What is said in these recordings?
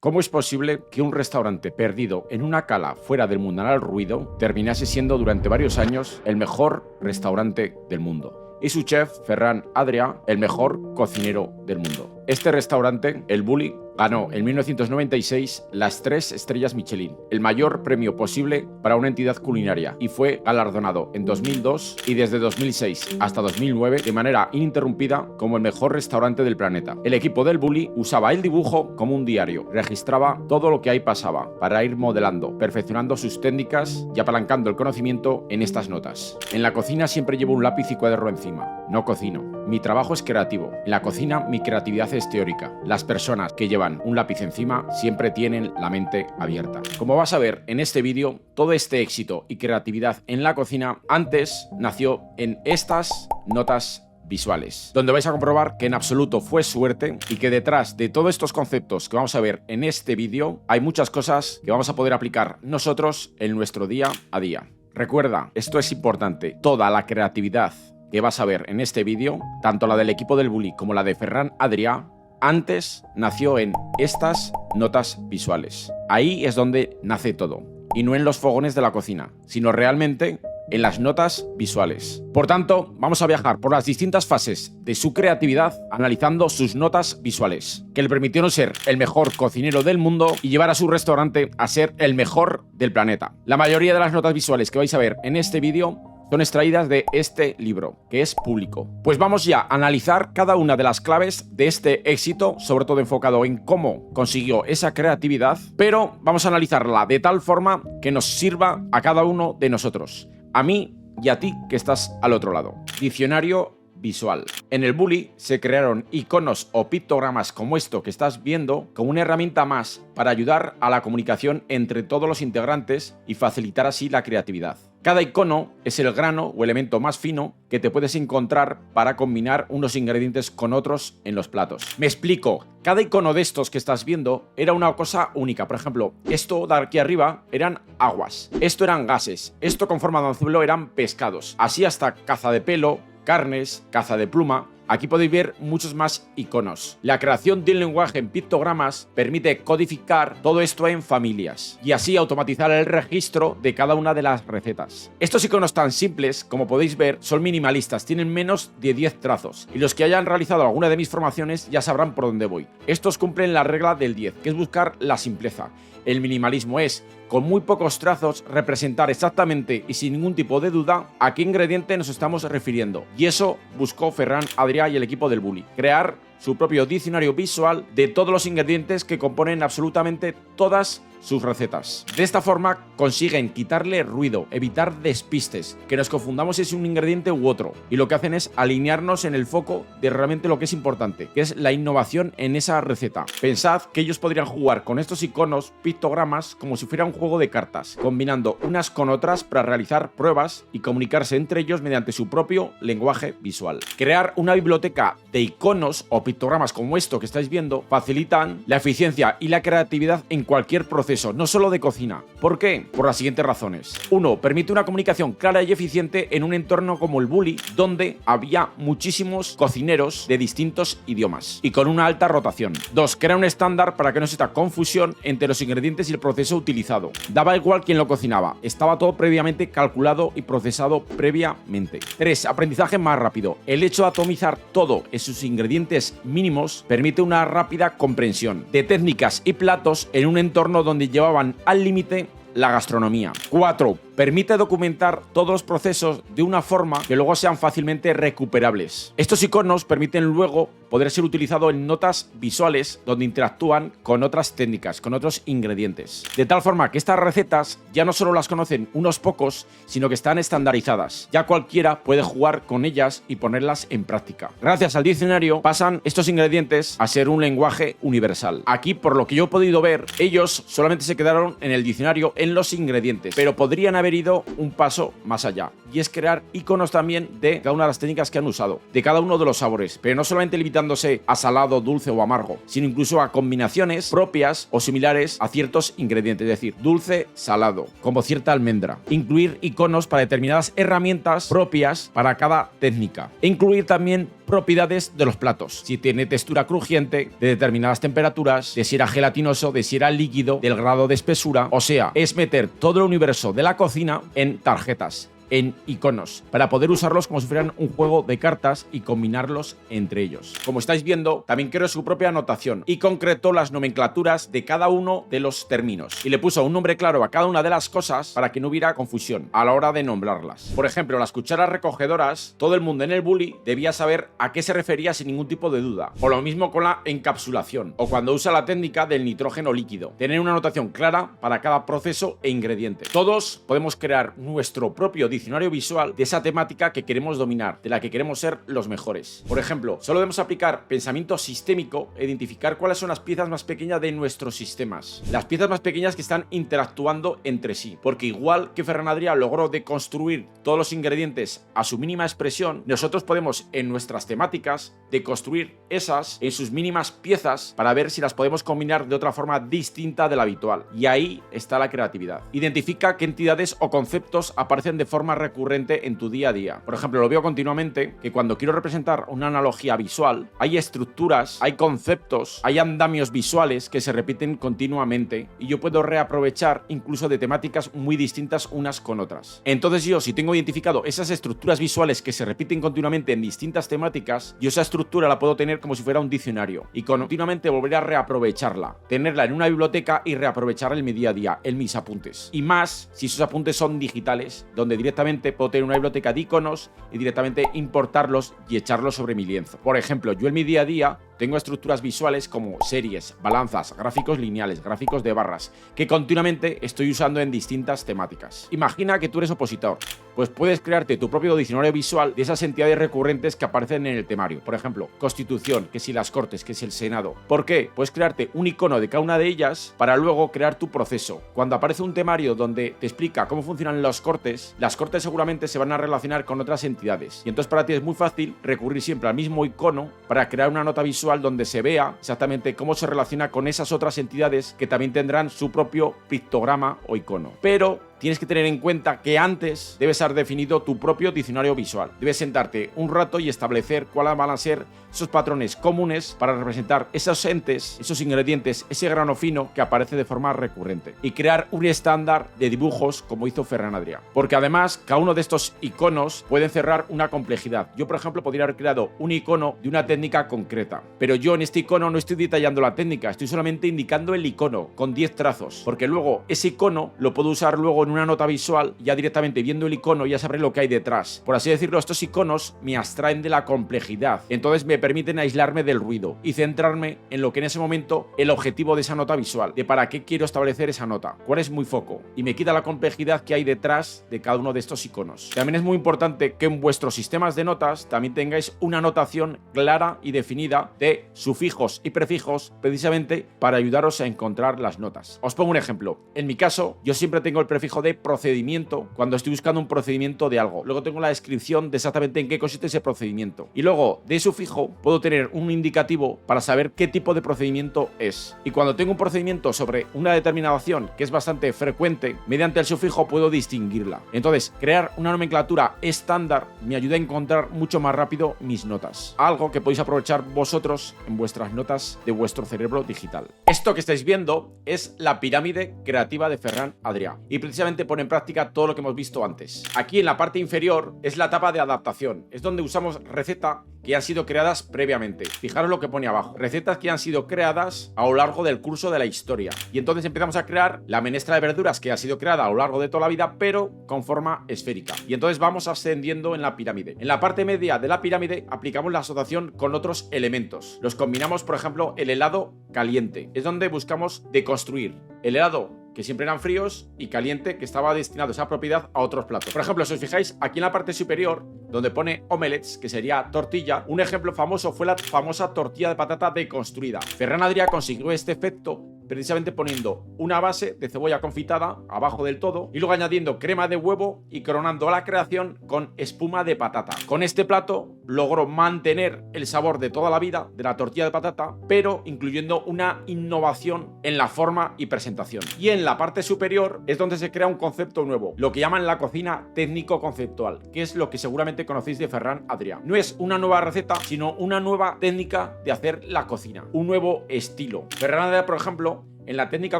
¿Cómo es posible que un restaurante perdido en una cala fuera del mundanal ruido terminase siendo durante varios años el mejor restaurante del mundo? Y su chef, Ferran Adrià, el mejor cocinero del mundo. Este restaurante, el Bulli, ganó en 1996 las 3 estrellas Michelin, el mayor premio posible para una entidad culinaria, y fue galardonado en 2002 y desde 2006 hasta 2009 de manera ininterrumpida como el mejor restaurante del planeta. El equipo del Bulli usaba el dibujo como un diario, registraba todo lo que ahí pasaba para ir modelando, perfeccionando sus técnicas y apalancando el conocimiento en estas notas. En la cocina siempre llevo un lápiz y cuaderno encima, no cocino. Mi trabajo es creativo. En la cocina mi creatividad es teórica. Las personas que llevan un lápiz encima siempre tienen la mente abierta. Como vas a ver en este vídeo, todo este éxito y creatividad en la cocina antes nació en estas notas visuales, donde vais a comprobar que en absoluto fue suerte y que detrás de todos estos conceptos que vamos a ver en este vídeo hay muchas cosas que vamos a poder aplicar nosotros en nuestro día a día. Recuerda, esto es importante, toda la creatividad que vas a ver en este vídeo, tanto la del equipo del Bulli como la de Ferran Adrià, antes nació en estas notas visuales. Ahí es donde nace todo, y no en los fogones de la cocina, sino realmente en las notas visuales. Por tanto, vamos a viajar por las distintas fases de su creatividad analizando sus notas visuales, que le permitieron ser el mejor cocinero del mundo y llevar a su restaurante a ser el mejor del planeta. La mayoría de las notas visuales que vais a ver en este vídeo son extraídas de este libro, que es público. Pues vamos ya a analizar cada una de las claves de este éxito, sobre todo enfocado en cómo consiguió esa creatividad, pero vamos a analizarla de tal forma que nos sirva a cada uno de nosotros, a mí y a ti que estás al otro lado. Diccionario visual. En el Bulli se crearon iconos o pictogramas como esto que estás viendo como una herramienta más para ayudar a la comunicación entre todos los integrantes y facilitar así la creatividad. Cada icono es el grano o elemento más fino que te puedes encontrar para combinar unos ingredientes con otros en los platos. Me explico. Cada icono de estos que estás viendo era una cosa única. Por ejemplo, esto de aquí arriba eran aguas, esto eran gases, esto con forma de anzuelo eran pescados, así hasta caza de pelo, carnes, caza de pluma. Aquí podéis ver muchos más iconos. La creación de un lenguaje en pictogramas permite codificar todo esto en familias y así automatizar el registro de cada una de las recetas. Estos iconos tan simples, como podéis ver, son minimalistas, tienen menos de 10 trazos y los que hayan realizado alguna de mis formaciones ya sabrán por dónde voy. Estos cumplen la regla del 10, que es buscar la simpleza. El minimalismo es, con muy pocos trazos, representar exactamente y sin ningún tipo de duda a qué ingrediente nos estamos refiriendo. Y eso buscó Ferran Adrià y el equipo del Bulli. Crear su propio diccionario visual de todos los ingredientes que componen absolutamente todas sus recetas. De esta forma consiguen quitarle ruido, evitar despistes, que nos confundamos si es un ingrediente u otro, y lo que hacen es alinearnos en el foco de realmente lo que es importante, que es la innovación en esa receta. Pensad que ellos podrían jugar con estos iconos, pictogramas, como si fuera un juego de cartas, combinando unas con otras para realizar pruebas y comunicarse entre ellos mediante su propio lenguaje visual. Crear una biblioteca de iconos o pictogramas como esto que estáis viendo facilitan la eficiencia y la creatividad en cualquier proceso, no solo de cocina. ¿Por qué? Por las siguientes razones. 1. Permite una comunicación clara y eficiente en un entorno como el Bulli, donde había muchísimos cocineros de distintos idiomas y con una alta rotación. 2. Crea un estándar para que no exista confusión entre los ingredientes y el proceso utilizado. Daba igual quién lo cocinaba, estaba todo previamente calculado y procesado previamente. 3. Aprendizaje más rápido. El hecho de atomizar todo en sus ingredientes mínimos permite una rápida comprensión de técnicas y platos en un entorno donde llevaban al límite la gastronomía. 4. Permite documentar todos los procesos de una forma que luego sean fácilmente recuperables. Estos iconos permiten luego poder ser utilizados en notas visuales donde interactúan con otras técnicas, con otros ingredientes. De tal forma que estas recetas ya no solo las conocen unos pocos, sino que están estandarizadas. Ya cualquiera puede jugar con ellas y ponerlas en práctica. Gracias al diccionario pasan estos ingredientes a ser un lenguaje universal. Aquí, por lo que yo he podido ver, ellos solamente se quedaron en el diccionario en los ingredientes, pero podrían haber haber ido un paso más allá, y es crear iconos también de cada una de las técnicas que han usado, de cada uno de los sabores, pero no solamente limitándose a salado, dulce o amargo, sino incluso a combinaciones propias o similares a ciertos ingredientes, es decir, dulce, salado, como cierta almendra. Incluir iconos para determinadas herramientas propias para cada técnica, e incluir también propiedades de los platos, si tiene textura crujiente, de determinadas temperaturas, de si era gelatinoso, de si era líquido, del grado de espesura. O sea, es meter todo el universo de la cocina en tarjetas, en iconos, para poder usarlos como si fueran un juego de cartas y combinarlos entre ellos. Como estáis viendo, también creó su propia anotación y concretó las nomenclaturas de cada uno de los términos y le puso un nombre claro a cada una de las cosas para que no hubiera confusión a la hora de nombrarlas. Por ejemplo, las cucharas recogedoras, todo el mundo en el bully debía saber a qué se refería sin ningún tipo de duda. O lo mismo con la encapsulación, o cuando usa la técnica del nitrógeno líquido. Tener una anotación clara para cada proceso e ingrediente. Todos podemos crear nuestro propio diccionario visual de esa temática que queremos dominar, de la que queremos ser los mejores. Por ejemplo, solo debemos aplicar pensamiento sistémico e identificar cuáles son las piezas más pequeñas de nuestros sistemas. Las piezas más pequeñas que están interactuando entre sí. Porque igual que Ferran Adrià logró deconstruir todos los ingredientes a su mínima expresión, nosotros podemos en nuestras temáticas deconstruir esas en sus mínimas piezas para ver si las podemos combinar de otra forma distinta de la habitual. Y ahí está la creatividad. Identifica qué entidades o conceptos aparecen de forma recurrente en tu día a día. Por ejemplo, lo veo continuamente que cuando quiero representar una analogía visual, hay estructuras, hay conceptos, hay andamios visuales que se repiten continuamente y yo puedo reaprovechar incluso de temáticas muy distintas unas con otras. Entonces yo, si tengo identificado esas estructuras visuales que se repiten continuamente en distintas temáticas, yo esa estructura la puedo tener como si fuera un diccionario y continuamente volver a reaprovecharla, tenerla en una biblioteca y reaprovecharla en mi día a día, en mis apuntes. Y más si esos apuntes son digitales, donde directamente puedo tener una biblioteca de iconos y directamente importarlos y echarlos sobre mi lienzo. Por ejemplo, yo en mi día a día tengo estructuras visuales como series, balanzas, gráficos lineales, gráficos de barras, que continuamente estoy usando en distintas temáticas. Imagina que tú eres opositor, pues puedes crearte tu propio diccionario visual de esas entidades recurrentes que aparecen en el temario. Por ejemplo, Constitución, que si las Cortes, que si el Senado. ¿Por qué? Puedes crearte un icono de cada una de ellas para luego crear tu proceso. Cuando aparece un temario donde te explica cómo funcionan las Cortes seguramente se van a relacionar con otras entidades. Y entonces para ti es muy fácil recurrir siempre al mismo icono para crear una nota visual donde se vea exactamente cómo se relaciona con esas otras entidades que también tendrán su propio pictograma o icono. Pero tienes que tener en cuenta que antes debes haber definido tu propio diccionario visual. Debes sentarte un rato y establecer cuáles van a ser esos patrones comunes para representar esos entes, esos ingredientes, ese grano fino que aparece de forma recurrente. Y crear un estándar de dibujos como hizo Ferran Adrià. Porque además, cada uno de estos iconos puede encerrar una complejidad. Yo, por ejemplo, podría haber creado un icono de una técnica concreta. Pero yo en este icono no estoy detallando la técnica, estoy solamente indicando el icono con 10 trazos. Porque luego ese icono lo puedo usar luego en una nota visual, ya directamente viendo el icono ya sabré lo que hay detrás. Por así decirlo, estos iconos me abstraen de la complejidad, entonces me permiten aislarme del ruido y centrarme en lo que en ese momento el objetivo de esa nota visual, de para qué quiero establecer esa nota, cuál es mi foco, y me quita la complejidad que hay detrás de cada uno de estos iconos. También es muy importante que en vuestros sistemas de notas también tengáis una notación clara y definida de sufijos y prefijos, precisamente para ayudaros a encontrar las notas. Os pongo un ejemplo. En mi caso, yo siempre tengo el prefijo de procedimiento cuando estoy buscando un procedimiento de algo. Luego tengo la descripción de exactamente en qué consiste ese procedimiento. Y luego de sufijo puedo tener un indicativo para saber qué tipo de procedimiento es. Y cuando tengo un procedimiento sobre una determinada acción que es bastante frecuente, mediante el sufijo puedo distinguirla. Entonces, crear una nomenclatura estándar me ayuda a encontrar mucho más rápido mis notas. Algo que podéis aprovechar vosotros en vuestras notas de vuestro cerebro digital. Esto que estáis viendo es la pirámide creativa de Ferran Adrià. Y precisamente pone en práctica todo lo que hemos visto antes. Aquí en la parte inferior es la etapa de adaptación, es donde usamos recetas que han sido creadas previamente. Fijaros lo que pone abajo, recetas que han sido creadas a lo largo del curso de la historia. Y entonces empezamos a crear la menestra de verduras que ha sido creada a lo largo de toda la vida, pero con forma esférica. Y entonces vamos ascendiendo en la pirámide. En la parte media de la pirámide aplicamos la asociación con otros elementos. Los combinamos, por ejemplo, el helado caliente. Es donde buscamos deconstruir el helado que siempre eran fríos, y caliente, que estaba destinado esa propiedad a otros platos. Por ejemplo, si os fijáis, aquí en la parte superior, donde pone omelets, que sería tortilla, un ejemplo famoso fue la famosa tortilla de patata deconstruida. Ferran Adrià consiguió este efecto precisamente poniendo una base de cebolla confitada abajo del todo y luego añadiendo crema de huevo y coronando la creación con espuma de patata. Con este plato logró mantener el sabor de toda la vida de la tortilla de patata, pero incluyendo una innovación en la forma y presentación. Y en la parte superior es donde se crea un concepto nuevo, lo que llaman la cocina técnico-conceptual, que es lo que seguramente conocéis de Ferran Adrià. No es una nueva receta, sino una nueva técnica de hacer la cocina, un nuevo estilo. Ferran Adrià, por ejemplo, en la técnica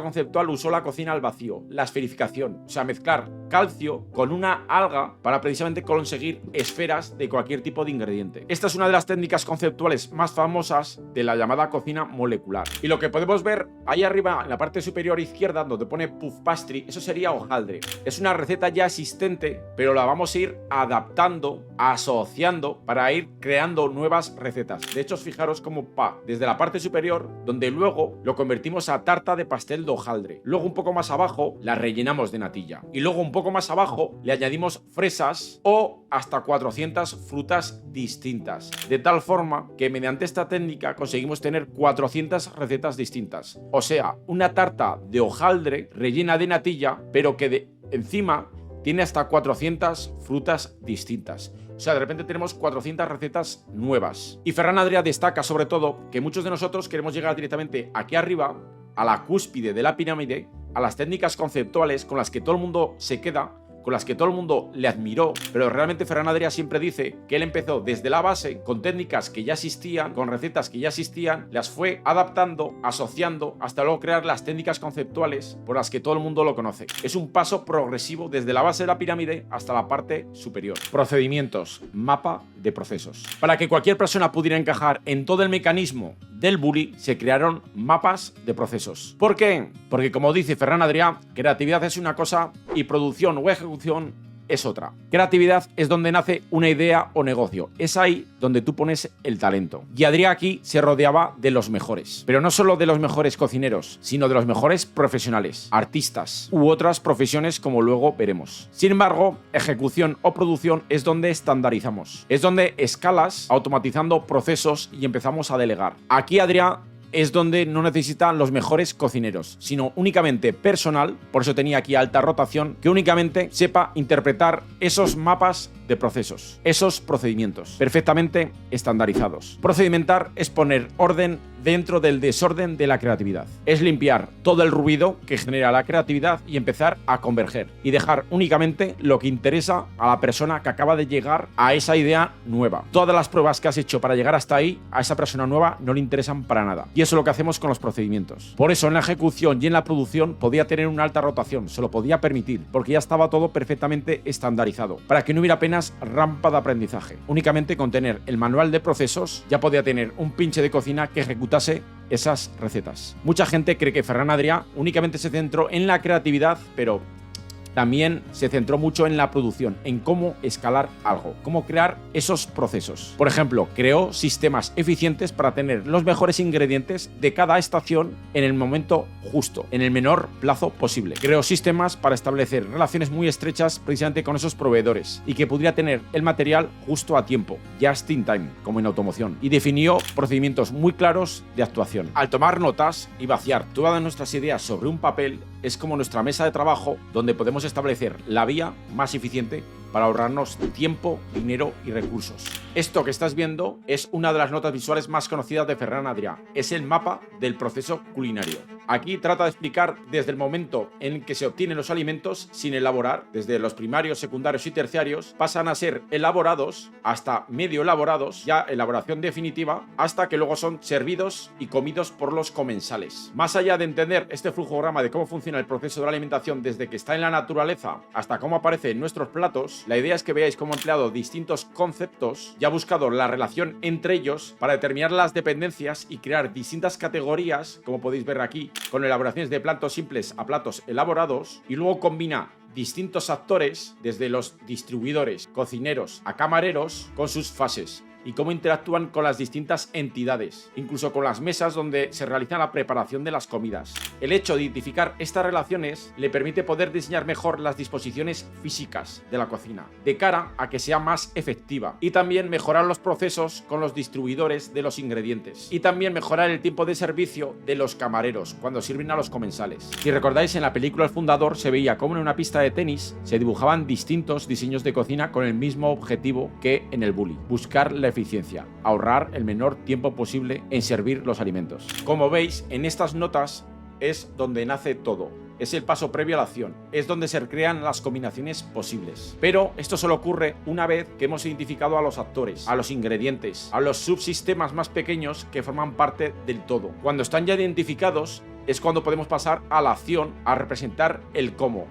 conceptual usó la cocina al vacío, la esferificación, o sea, mezclar calcio con una alga para precisamente conseguir esferas de cualquier tipo de ingrediente. Esta es una de las técnicas conceptuales más famosas de la llamada cocina molecular. Y lo que podemos ver ahí arriba, en la parte superior izquierda, donde pone puff pastry, eso sería hojaldre. Es una receta ya existente, pero la vamos a ir adaptando, asociando, para ir creando nuevas recetas. De hecho, fijaros cómo desde la parte superior, donde luego lo convertimos a tarta de pastel de hojaldre. Luego un poco más abajo la rellenamos de natilla. Y luego un poco más abajo le añadimos fresas o hasta 400 frutas distintas. De tal forma que mediante esta técnica conseguimos tener 400 recetas distintas. O sea, una tarta de hojaldre rellena de natilla, pero que encima tiene hasta 400 frutas distintas. O sea, de repente tenemos 400 recetas nuevas. Y Ferran Adrià destaca sobre todo que muchos de nosotros queremos llegar directamente aquí arriba, a la cúspide de la pirámide, a las técnicas conceptuales con las que todo el mundo se queda, con las que todo el mundo le admiró, pero realmente Ferran Adrià siempre dice que él empezó desde la base, con técnicas que ya existían, con recetas que ya existían, las fue adaptando, asociando, hasta luego crear las técnicas conceptuales por las que todo el mundo lo conoce. Es un paso progresivo desde la base de la pirámide hasta la parte superior. Procedimientos, mapa de procesos. Para que cualquier persona pudiera encajar en todo el mecanismo del bully, se crearon mapas de procesos. ¿Por qué? Porque, como dice Ferran Adrià, creatividad es una cosa y producción o ejecución es otra. Creatividad es donde nace una idea o negocio. Es ahí donde tú pones el talento. Y Adrià aquí se rodeaba de los mejores. Pero no solo de los mejores cocineros, sino de los mejores profesionales, artistas u otras profesiones, como luego veremos. Sin embargo, ejecución o producción es donde estandarizamos. Es donde escalas automatizando procesos y empezamos a delegar. Aquí Adrià es donde no necesitan los mejores cocineros, sino únicamente personal, por eso tenía aquí alta rotación, que únicamente sepa interpretar esos mapas de procesos, esos procedimientos perfectamente estandarizados. Procedimentar es poner orden dentro del desorden de la creatividad. Es limpiar todo el ruido que genera la creatividad y empezar a converger y dejar únicamente lo que interesa a la persona que acaba de llegar a esa idea nueva. Todas las pruebas que has hecho para llegar hasta ahí, a esa persona nueva no le interesan para nada. Y eso es lo que hacemos con los procedimientos. Por eso en la ejecución y en la producción podía tener una alta rotación, se lo podía permitir, porque ya estaba todo perfectamente estandarizado, para que no hubiera apenas rampa de aprendizaje. Únicamente con tener el manual de procesos ya podía tener un pinche de cocina que ejecutase esas recetas. Mucha gente cree que Ferran Adrià únicamente se centró en la creatividad, pero también se centró mucho en la producción, en cómo escalar algo, cómo crear esos procesos. Por ejemplo, creó sistemas eficientes para tener los mejores ingredientes de cada estación en el momento justo, en el menor plazo posible. Creó sistemas para establecer relaciones muy estrechas precisamente con esos proveedores y que pudiera tener el material justo a tiempo, just in time, como en automoción. Y definió procedimientos muy claros de actuación. Al tomar notas y vaciar todas nuestras ideas sobre un papel, es como nuestra mesa de trabajo donde podemos establecer la vía más eficiente para ahorrarnos tiempo, dinero y recursos. Esto que estás viendo es una de las notas visuales más conocidas de Ferran Adrià. Es el mapa del proceso culinario. Aquí trata de explicar desde el momento en que se obtienen los alimentos sin elaborar, desde los primarios, secundarios y terciarios, pasan a ser elaborados hasta medio elaborados, ya elaboración definitiva, hasta que luego son servidos y comidos por los comensales. Más allá de entender este flujograma de cómo funciona el proceso de la alimentación desde que está en la naturaleza hasta cómo aparece en nuestros platos, la idea es que veáis cómo ha empleado distintos conceptos y ha buscado la relación entre ellos para determinar las dependencias y crear distintas categorías, como podéis ver aquí, con elaboraciones de platos simples a platos elaborados, y luego combina distintos actores, desde los distribuidores, cocineros a camareros, con sus fases. y cómo interactúan con las distintas entidades, incluso con las mesas donde se realiza la preparación de las comidas. El hecho de identificar estas relaciones le permite poder diseñar mejor las disposiciones físicas de la cocina, de cara a que sea más efectiva, y también mejorar los procesos con los distribuidores de los ingredientes, y también mejorar el tiempo de servicio de los camareros cuando sirven a los comensales. Si recordáis, en la película El Fundador se veía cómo en una pista de tenis se dibujaban distintos diseños de cocina con el mismo objetivo que en el Bully: buscar la eficiencia, ahorrar el menor tiempo posible en servir los alimentos. Como veis, en estas notas es donde nace todo. Es el paso previo a la acción, es donde se crean las combinaciones posibles. Pero esto solo ocurre una vez que hemos identificado a los actores, a los ingredientes, a los subsistemas más pequeños que forman parte del todo. Cuando están ya identificados es cuando podemos pasar a la acción, a representar el cómo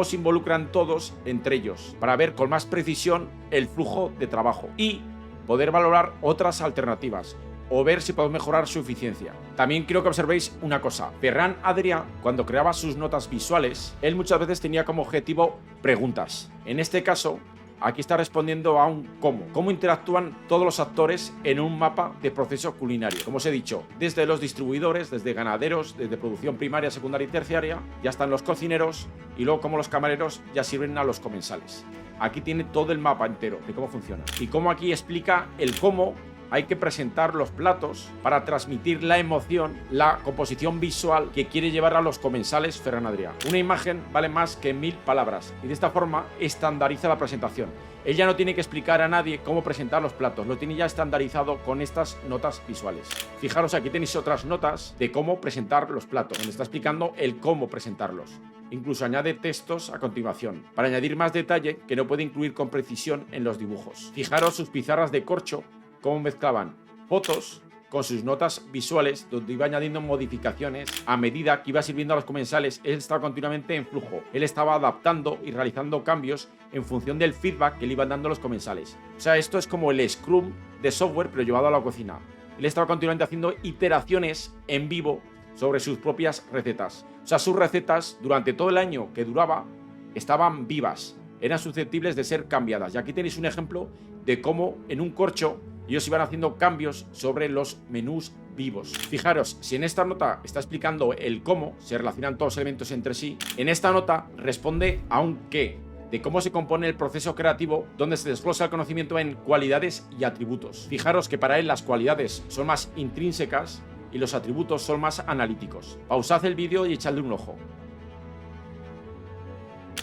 se involucran todos entre ellos, para ver con más precisión el flujo de trabajo y poder valorar otras alternativas o ver si podemos mejorar su eficiencia. También quiero que observéis una cosa. Ferran Adrià, cuando creaba sus notas visuales, él muchas veces tenía como objetivo preguntas. En este caso, aquí está respondiendo a un cómo interactúan todos los actores en un mapa de proceso culinario. Como os he dicho, desde los distribuidores, desde ganaderos, desde producción primaria, secundaria y terciaria, ya están los cocineros, y luego cómo los camareros ya sirven a los comensales. Aquí tiene todo el mapa entero de cómo funciona. Y cómo aquí explica el cómo hay que presentar los platos para transmitir la emoción, la composición visual que quiere llevar a los comensales Ferran Adrià. Una imagen vale más que 1000 palabras, y de esta forma estandariza la presentación. Él ya no tiene que explicar a nadie cómo presentar los platos, lo tiene ya estandarizado con estas notas visuales. Fijaros, aquí tenéis otras notas de cómo presentar los platos, donde está explicando el cómo presentarlos. Incluso añade textos a continuación, para añadir más detalle que no puede incluir con precisión en los dibujos. Fijaros sus pizarras de corcho, cómo mezclaban fotos con sus notas visuales, donde iba añadiendo modificaciones a medida que iba sirviendo a los comensales. Él estaba continuamente en flujo, él estaba adaptando y realizando cambios en función del feedback que le iban dando los comensales. O sea, esto es como el Scrum de software, pero llevado a la cocina. Él estaba continuamente haciendo iteraciones en vivo sobre sus propias recetas. O sea, sus recetas durante todo el año que duraba estaban vivas, eran susceptibles de ser cambiadas. Y aquí tenéis un ejemplo de cómo en un corcho ellos iban haciendo cambios sobre los menús vivos. Fijaros, si en esta nota está explicando el cómo se relacionan todos los elementos entre sí, en esta nota responde a un qué, de cómo se compone el proceso creativo, donde se desglosa el conocimiento en cualidades y atributos. Fijaros que para él las cualidades son más intrínsecas y los atributos son más analíticos. Pausad el vídeo y echadle un ojo.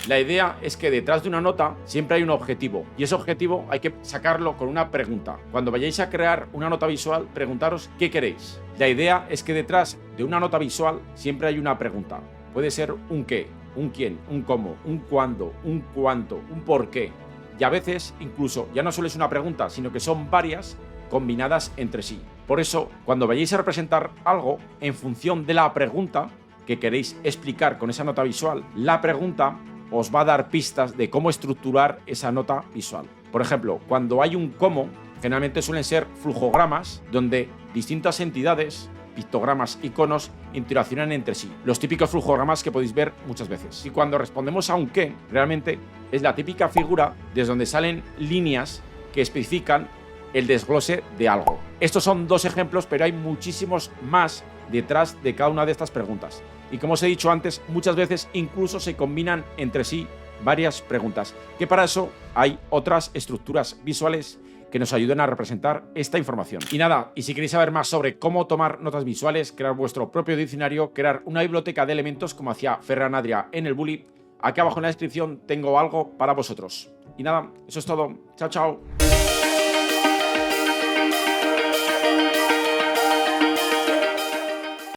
La idea es que detrás de una nota siempre hay un objetivo, y ese objetivo hay que sacarlo con una pregunta. Cuando vayáis a crear una nota visual, preguntaros qué queréis. La idea es que detrás de una nota visual siempre hay una pregunta. Puede ser un qué, un quién, un cómo, un cuándo, un cuánto, un por qué. Y a veces incluso ya no solo es una pregunta, sino que son varias combinadas entre sí. Por eso, cuando vayáis a representar algo en función de la pregunta que queréis explicar con esa nota visual, la pregunta os va a dar pistas de cómo estructurar esa nota visual. Por ejemplo, cuando hay un cómo, generalmente suelen ser flujogramas donde distintas entidades, pictogramas, iconos, interaccionan entre sí. Los típicos flujogramas que podéis ver muchas veces. Y cuando respondemos a un qué, realmente es la típica figura desde donde salen líneas que especifican el desglose de algo. Estos son dos ejemplos, pero hay muchísimos más detrás de cada una de estas preguntas. Y como os he dicho antes, muchas veces incluso se combinan entre sí varias preguntas, que para eso hay otras estructuras visuales que nos ayuden a representar esta información. Y nada, y si queréis saber más sobre cómo tomar notas visuales, crear vuestro propio diccionario, crear una biblioteca de elementos como hacía Ferran Adrià en el Bully, aquí abajo en la descripción tengo algo para vosotros. Y nada, eso es todo. Chao, chao.